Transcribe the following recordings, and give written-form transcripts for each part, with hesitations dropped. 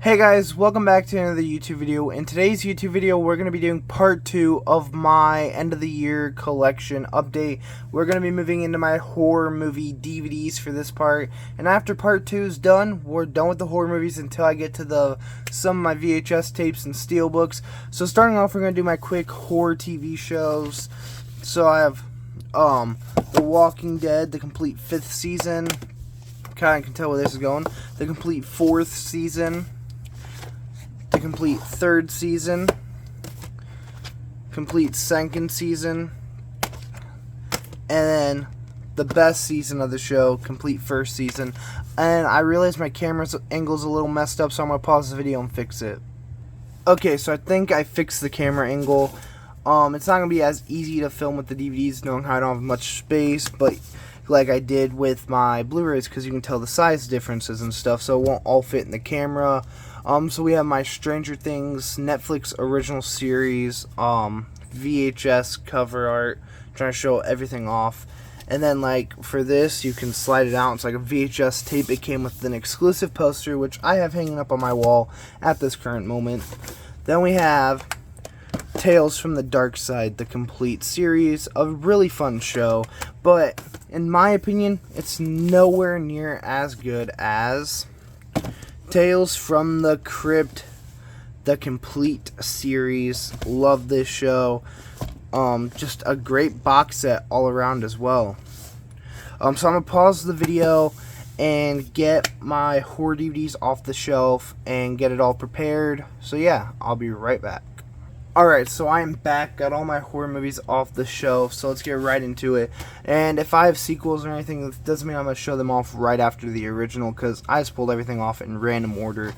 Hey guys, welcome back to another YouTube video. In today's YouTube video, we're going to be doing part 2 of my end of the year collection update. We're going to be moving into my horror movie DVDs for this part. And after part 2 is done, we're done with the horror movies until I get to some of my VHS tapes and steelbooks. So starting off, we're going to do my quick horror TV shows. So I have The Walking Dead, the complete 5th season. Kind of can tell where this is going. The complete 4th season. The complete 3rd season, complete 2nd season, and then the best season of the show, complete 1st season. And I realized my camera's angle's a little messed up, so I'm going to pause the video and fix it. Okay, so I think I fixed the camera angle. It's not going to be as easy to film with the DVDs, knowing how I don't have much space, but like I did with my Blu-rays, because you can tell the size differences and stuff, so it won't all fit in the camera. So we have my Stranger Things Netflix original series, VHS cover art, trying to show everything off. And then like for this, you can slide it out. It's like a VHS tape. It came with an exclusive poster, which I have hanging up on my wall at this current moment. Then we have Tales from the Dark Side, the complete series, a really fun show, but in my opinion, it's nowhere near as good as Tales from the Crypt, the complete series. Love this show. Just a great box set all around as well. So I'm going to pause the video and get my horror DVDs off the shelf and get it all prepared. So yeah, I'll be right back. Alright, so I am back, got all my horror movies off the shelf, so let's get right into it. And if I have sequels or anything, that doesn't mean I'm going to show them off right after the original, because I just pulled everything off in random order.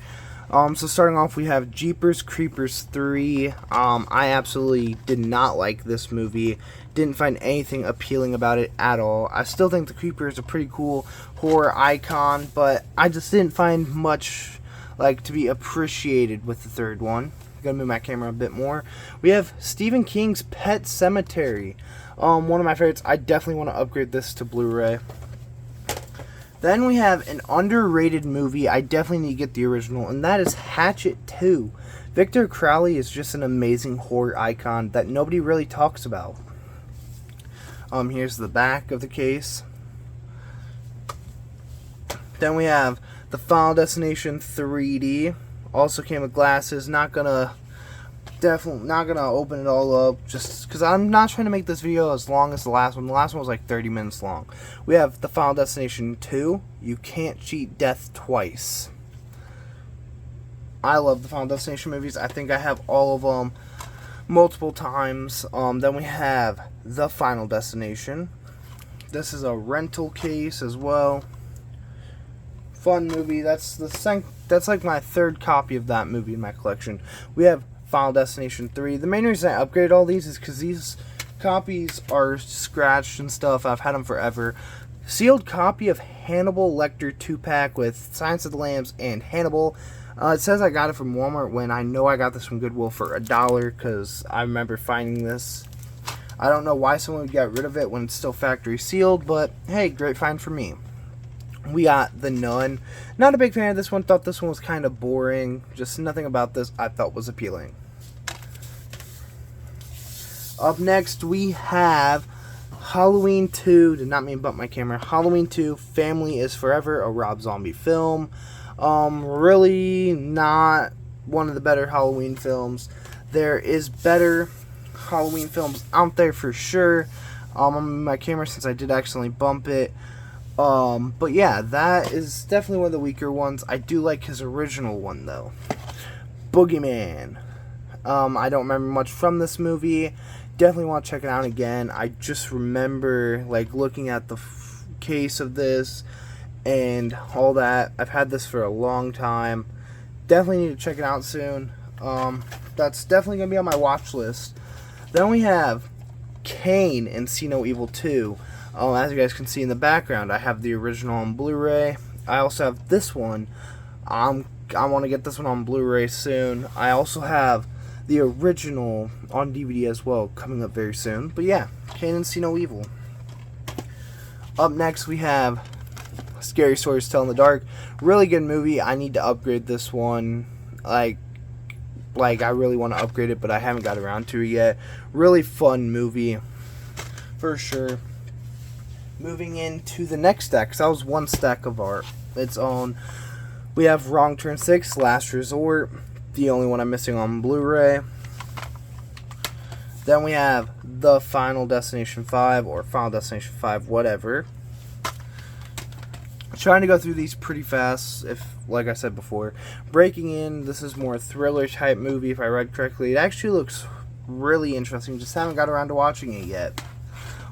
So starting off, we have Jeepers Creepers 3. I absolutely did not like this movie, didn't find anything appealing about it at all. I still think the Creeper is a pretty cool horror icon, but I just didn't find much to be appreciated with the third one. Gonna move my camera a bit more. We have Stephen King's Pet Sematary. One of my favorites. I definitely want to upgrade this to Blu-ray. Then we have an underrated movie. I definitely need to get the original, and that is Hatchet 2. Victor Crowley is just an amazing horror icon that nobody really talks about. Here's the back of the case. Then we have the Final Destination 3D. Also came with glasses. Definitely not gonna open it all up, just because I'm not trying to make this video as long as the last one. The last one was like 30 minutes long. We have the Final Destination 2. You Can't Cheat Death Twice. I love the Final Destination movies. I think I have all of them multiple times. Then we have The Final Destination. This is a rental case as well. Fun movie. That's like my 3rd copy of that movie in my collection. We have Final Destination 3. The main reason I upgraded all these is because these copies are scratched and stuff. I've had them forever. Sealed copy of Hannibal Lecter 2-pack with Silence of the Lambs and Hannibal. It says I got it from Walmart when I know I got this from Goodwill for $1 because I remember finding this. I don't know why someone would get rid of it when it's still factory sealed, but hey, great find for me. We got The Nun. Not a big fan of this one. Thought this one was kind of boring. Just nothing about this I thought was appealing. Up next, we have Halloween 2. Did not mean to bump my camera. Halloween 2, Family is Forever, a Rob Zombie film. Really not one of the better Halloween films. There is better Halloween films out there for sure. I'm on my camera since I did accidentally bump it. But yeah, that is definitely one of the weaker ones. I do like his original one though. Boogeyman. I don't remember much from this movie. Definitely want to check it out again. I just remember looking at the case of this and all that. I've had this for a long time. Definitely need to check it out soon. That's definitely going to be on my watch list. Then we have Kane and See No Evil 2. As you guys can see in the background, I have the original on Blu-ray. I also have this one. I want to get this one on Blu-ray soon. I also have the original on DVD as well, coming up very soon. But yeah, Kane and See No Evil. Up next, we have Scary Stories to Tell in the Dark. Really good movie. I need to upgrade this one. Like I really want to upgrade it, but I haven't got around to it yet. Really fun movie, for sure. Moving into the next stack, because that was one stack of art. Its own. We have Wrong Turn 6, Last Resort, the only one I'm missing on Blu-ray. Then we have The Final Destination 5, or Final Destination 5, whatever. Trying to go through these pretty fast, like I said before. Breaking In, this is more thriller type movie, if I read correctly. It actually looks really interesting, just haven't got around to watching it yet.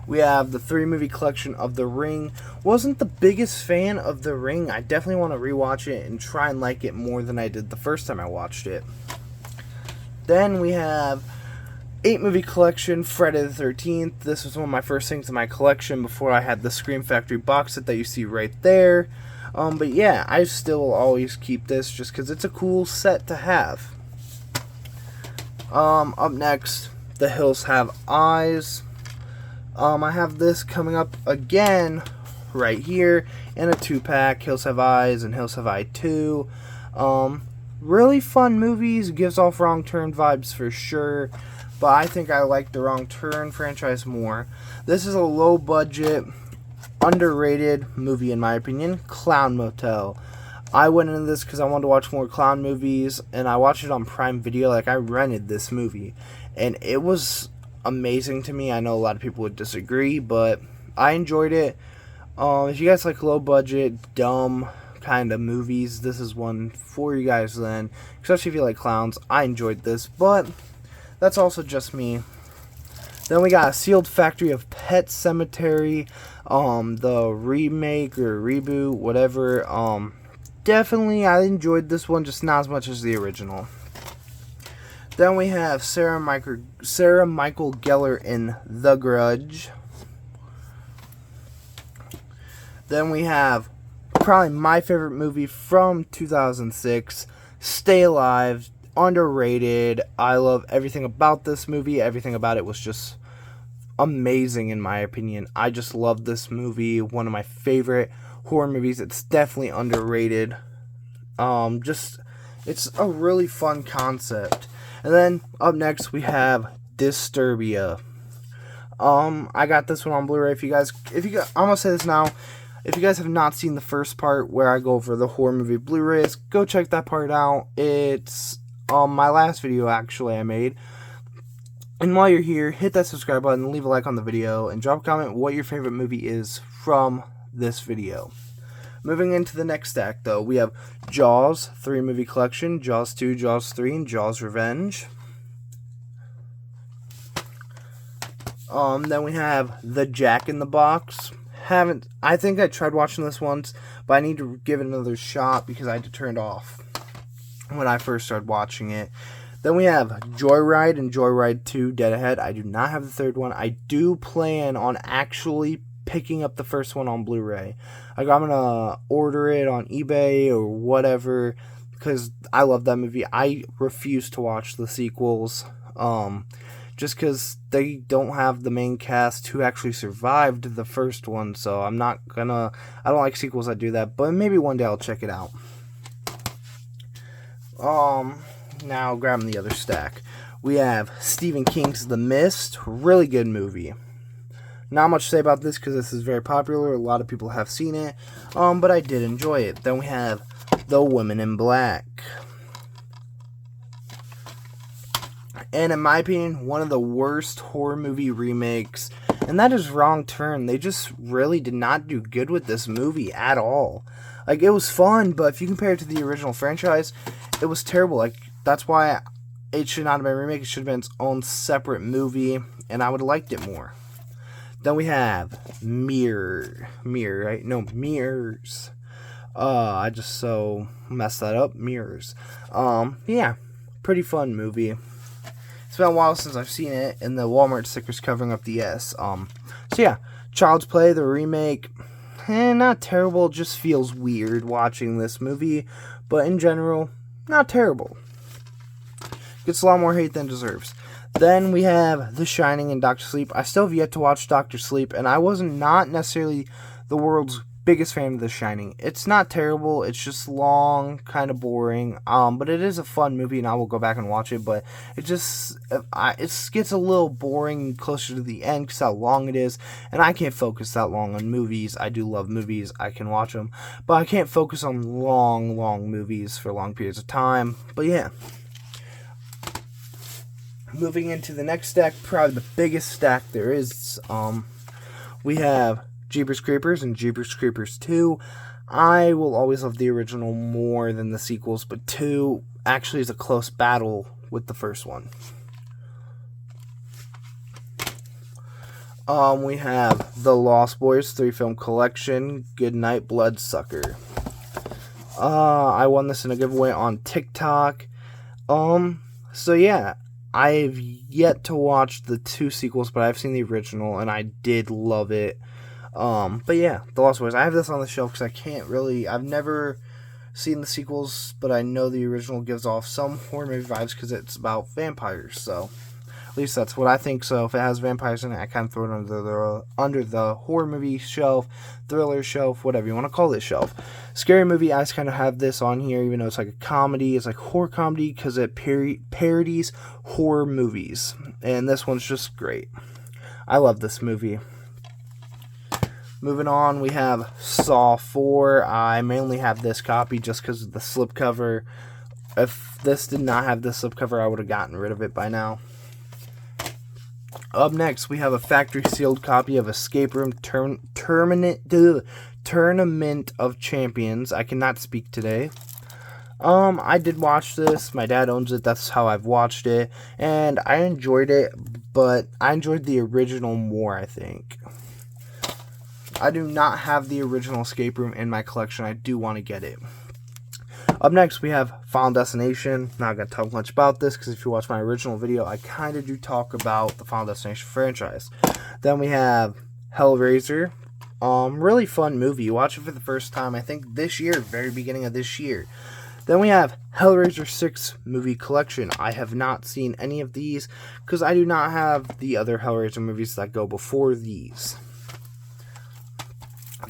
We have the 3-movie collection of The Ring. Wasn't the biggest fan of The Ring. I definitely want to rewatch it and try and like it more than I did the first time I watched it. Then we have 8-movie collection, Friday the 13th. This was one of my first things in my collection before I had the Scream Factory box set that you see right there. But yeah, I still always keep this just because it's a cool set to have. Up next, The Hills Have Eyes. I have this coming up again right here in a 2-pack, Hills Have Eyes and Hills Have Eye 2. Really fun movies, gives off Wrong Turn vibes for sure, but I think I like the Wrong Turn franchise more. This is a low budget, underrated movie in my opinion, Clown Motel. I went into this because I wanted to watch more clown movies, and I watched it on Prime Video. Like, I rented this movie, and it was amazing to me. I know a lot of people would disagree, but I enjoyed it. If you guys like low budget, dumb kind of movies, this is one for you guys then, especially if you like clowns. I enjoyed this, but that's also just me. Then we got a Sealed Factory of Pet Cemetery, the remake or reboot, whatever. Definitely I enjoyed this one, just not as much as the original. Then we have Sarah Michael Gellar in The Grudge. Then we have probably my favorite movie from 2006, Stay Alive. Underrated. I love everything about this movie. Everything about it was just amazing in my opinion. I just love this movie. One of my favorite horror movies. It's definitely underrated. It's a really fun concept. And then up next we have Disturbia. I got this one on Blu-ray. I'm gonna say this now. If you guys have not seen the first part where I go over the horror movie Blu-rays, go check that part out. It's my last video actually I made. And while you're here, hit that subscribe button, leave a like on the video, and drop a comment what your favorite movie is from this video. Moving into the next stack, though, we have Jaws 3-movie collection, Jaws 2, Jaws 3, and Jaws Revenge. Then we have The Jack in the Box. I think I tried watching this once, but I need to give it another shot because I had to turn it off when I first started watching it. Then we have Joyride and Joyride 2 Dead Ahead. I do not have the third one. I do plan on actually picking up the first one on Blu-ray. I'm gonna order it on eBay or whatever because I love that movie. I refuse to watch the sequels just because they don't have the main cast who actually survived the first one, so I don't like sequels that do that, but maybe one day I'll check it out. Now grabbing the other stack, we have Stephen King's The Mist. Really good movie. Not much to say about this because this is very popular. A lot of people have seen it, but I did enjoy it. Then we have The Women in Black. And in my opinion, one of the worst horror movie remakes, and that is Wrong Turn. They just really did not do good with this movie at all. Like, it was fun, but if you compare it to the original franchise, it was terrible. Like, that's why it should not have been a remake. It should have been its own separate movie, and I would have liked it more. Then we have Mirror, right? No, Mirrors. I just so messed that up. Mirrors. Yeah, pretty fun movie. It's been a while since I've seen it, and the Walmart sticker's covering up the S. So yeah, Child's Play, the remake, not terrible, just feels weird watching this movie, but in general, not terrible. Gets a lot more hate than it deserves. Then we have The Shining and Dr. Sleep. I still have yet to watch Dr. Sleep, and I was not necessarily the world's biggest fan of The Shining. It's not terrible. It's just long, kind of boring. But it is a fun movie, and I will go back and watch it. But it gets a little boring closer to the end because how long it is, and I can't focus that long on movies. I do love movies. I can watch them, but I can't focus on long movies for long periods of time. But yeah. Moving into the next stack, probably the biggest stack there is. We have Jeepers Creepers and Jeepers Creepers 2. I will always love the original more than the sequels, but 2 actually is a close battle with the first one. We have The Lost Boys 3-film collection, Goodnight Bloodsucker. I won this in a giveaway on TikTok. So yeah, I've yet to watch the 2 sequels, but I've seen the original, and I did love it. But yeah, The Lost Boys. I have this on the shelf because I've never seen the sequels, but I know the original gives off some horror movie vibes because it's about vampires, so at least that's what I think. So if it has vampires in it, I kind of throw it under the horror movie shelf, thriller shelf, whatever you want to call this shelf. Scary movie, I just kind of have this on here, even though it's like a comedy. It's like horror comedy because it parodies horror movies, and this one's just great. I love this movie. Moving on, we have Saw 4. I mainly have this copy just because of the slipcover. If this did not have the slipcover, I would have gotten rid of it by now. Up next, we have a factory-sealed copy of Escape Room Tournament of Champions. I cannot speak today. I did watch this. My dad owns it. That's how I've watched it. And I enjoyed it, but I enjoyed the original more, I think. I do not have the original Escape Room in my collection. I do want to get it. Up next, we have Final Destination. Not going to talk much about this, because if you watch my original video, I kind of do talk about the Final Destination franchise. Then we have Hellraiser. Really fun movie. You watch it for the first time, I think this year, very beginning of this year. Then we have Hellraiser 6 movie collection. I have not seen any of these, because I do not have the other Hellraiser movies that go before these.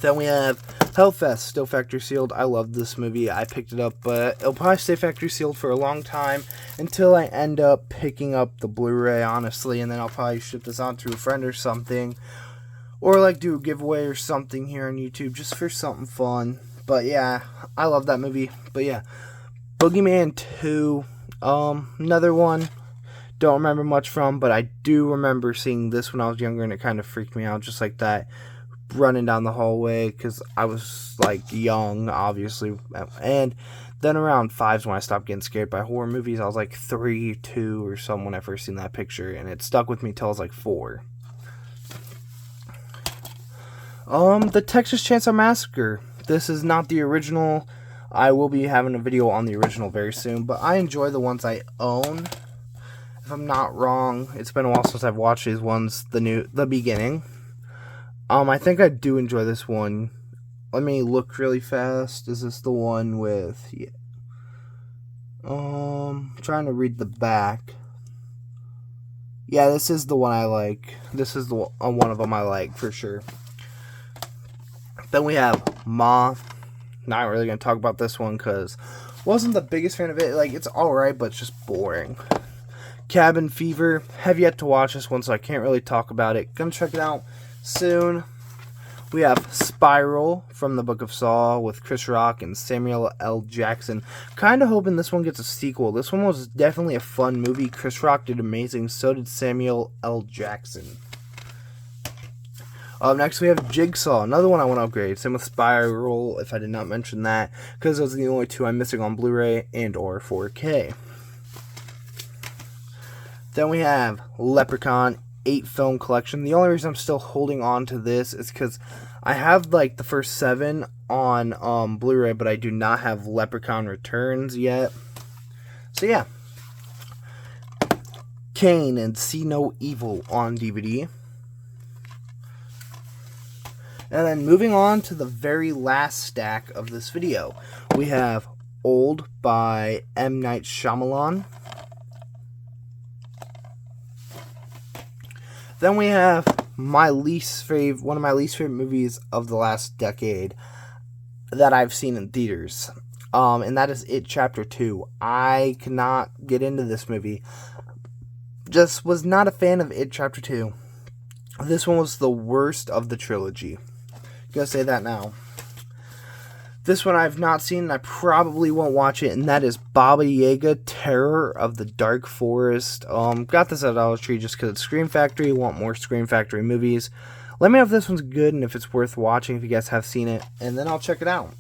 Then we have Hellfest, still factory sealed. I love this movie. I picked it up, but it'll probably stay factory sealed for a long time until I end up picking up the Blu-ray, honestly, and then I'll probably ship this on to a friend or something, or like do a giveaway or something here on YouTube just for something fun. But yeah, I love that movie. But yeah, Boogeyman 2, another one. Don't remember much from, but I do remember seeing this when I was younger, and it kind of freaked me out, just like that. Running down the hallway because I was like young, obviously, and then around 5 is when I stopped getting scared by horror movies. I was like 3, 2 or something when I first seen that picture, and it stuck with me till I was like 4. The Texas Chainsaw Massacre. This is not the original. I will be having a video on the original very soon, but I enjoy the ones I own. If I'm not wrong, it's been a while since I've watched these ones. The beginning. I think I do enjoy this one. Let me look really fast. Is this the one with... Yeah. Trying to read the back. Yeah, this is the one I like. This is the one of them I like, for sure. Then we have Ma. Not really going to talk about this one, because wasn't the biggest fan of it. Like, it's alright, but it's just boring. Cabin Fever. Have yet to watch this one, so I can't really talk about it. Gonna check it out soon. We have Spiral from the Book of Saw with Chris Rock and Samuel L. Jackson. Kind of hoping this one gets a sequel. This one was definitely a fun movie. Chris Rock did amazing. So did Samuel L. Jackson. Next we have Jigsaw. Another one I want to upgrade. Same with Spiral, if I did not mention that, because those are the only 2 I'm missing on Blu-ray and or 4K. Then we have Leprechaun 8 film collection. The only reason I'm still holding on to this is because I have like the first 7 on Blu-ray, but I do not have Leprechaun Returns yet. So yeah, Kane and See No Evil on DVD. And then moving on to the very last stack of this video, we have Old by M. Night Shyamalan. Then we have one of my least favorite movies of the last decade that I've seen in theaters. And that is It Chapter 2. I cannot get into this movie. Just was not a fan of It Chapter 2. This one was the worst of the trilogy. Gonna say that now. This one I've not seen, and I probably won't watch it, and that is Baba Yaga, Terror of the Dark Forest. Got this at Dollar Tree just because it's Scream Factory. Want more Scream Factory movies. Let me know if this one's good and if it's worth watching, if you guys have seen it, and then I'll check it out.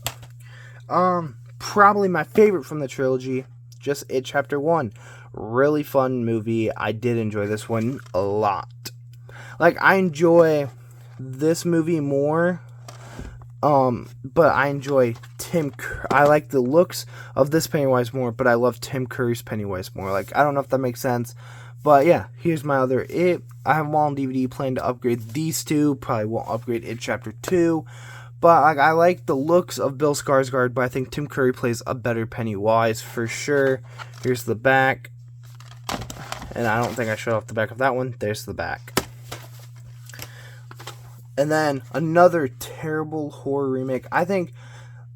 Probably my favorite from the trilogy, just It Chapter 1. Really fun movie. I did enjoy this one a lot. Like, I enjoy this movie more, but I enjoy I like the looks of this Pennywise more, but I love Tim Curry's Pennywise more. Like, I don't know if that makes sense, but yeah, here's my other It. I have them all on DVD, plan to upgrade these two. Probably won't upgrade It Chapter 2, but like, I like the looks of Bill Skarsgård, but I think Tim Curry plays a better Pennywise for sure. Here's the back, and I don't think I showed off the back of that one. There's the back. And then another terrible horror remake. I think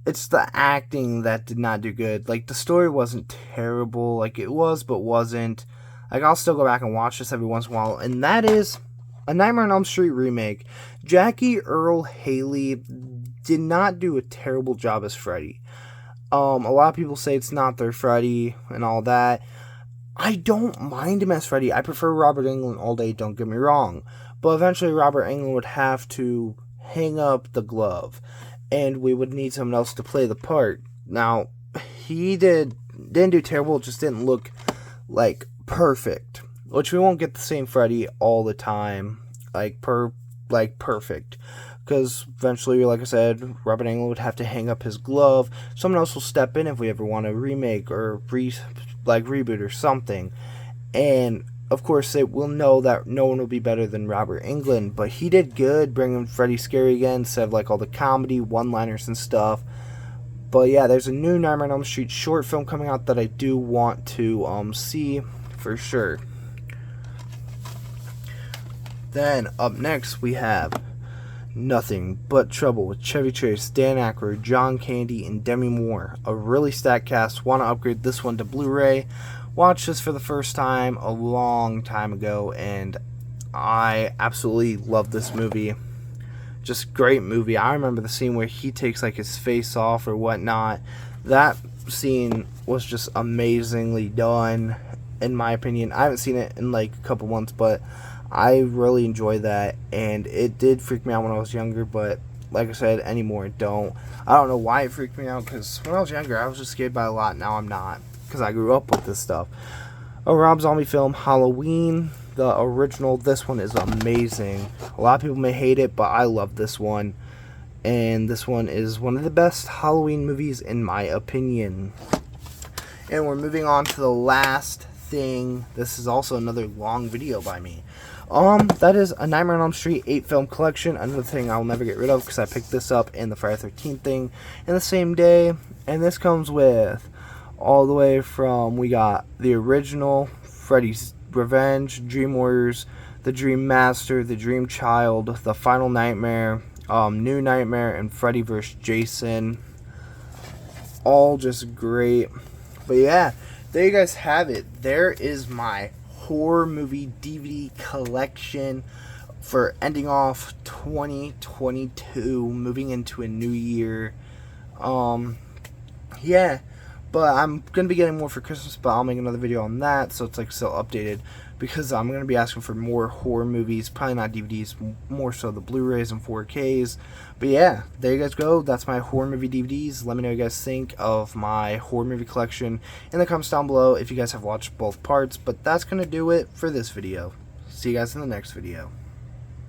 it's the acting that did not do good. Like, the story wasn't terrible. Like, it was, but wasn't. Like, I'll still go back and watch this every once in a while. And that is a Nightmare on Elm Street remake. Jackie Earle Haley did not do a terrible job as Freddy. A lot of people say it's not their Freddy and all that. I don't mind him as Freddy. I prefer Robert Englund all day, don't get me wrong. But eventually Robert Englund would have to hang up the glove, and we would need someone else to play the part. Now, he didn't do terrible, just didn't look like perfect, which we won't get the same Freddy all the time, like perfect, because eventually, like I said, Robert Englund would have to hang up his glove. Someone else will step in if we ever want to remake or reboot or something, and of course, they will know that no one will be better than Robert Englund, but he did good bringing Freddy Scary again instead of like all the comedy one-liners and stuff. But yeah, there's a new Nightmare on Elm Street short film coming out that I do want to see for sure. Then up next we have Nothing But Trouble with Chevy Chase, Dan Aykroyd, John Candy, and Demi Moore. A really stacked cast. Want to upgrade this one to Blu-ray. Watched this for the first time a long time ago, and I absolutely love this movie. Just great movie. I remember the scene where he takes like his face off or whatnot. That scene was just amazingly done, in my opinion. I haven't seen it in like a couple months, but I really enjoy that, and it did freak me out when I was younger, but like I said, anymore it don't. I don't know why it freaked me out, because when I was younger, I was just scared by a lot. Now I'm not, because I grew up with this stuff. A Rob Zombie film, Halloween, the original. This one is amazing. A lot of people may hate it, but I love this one. And this one is one of the best Halloween movies in my opinion. And we're moving on to the last thing. This is also another long video by me. That is a Nightmare on Elm Street 8 film collection. Another thing I'll never get rid of because I picked this up in the Friday 13th thing in the same day. And this comes with all the way from, we got the original Freddy's Revenge, Dream Warriors, The Dream Master, The Dream Child, The Final Nightmare, New Nightmare, and Freddy vs. Jason. All just great. But yeah, there you guys have it. There is my horror movie DVD collection for ending off 2022, moving into a new year. Yeah, but I'm going to be getting more for Christmas, but I'll make another video on that, so it's like still updated, because I'm going to be asking for more horror movies, probably not DVDs, more so the Blu-rays and 4Ks. But yeah, there you guys go. That's my horror movie DVDs. Let me know what you guys think of my horror movie collection in the comments down below if you guys have watched both parts. But that's going to do it for this video. See you guys in the next video.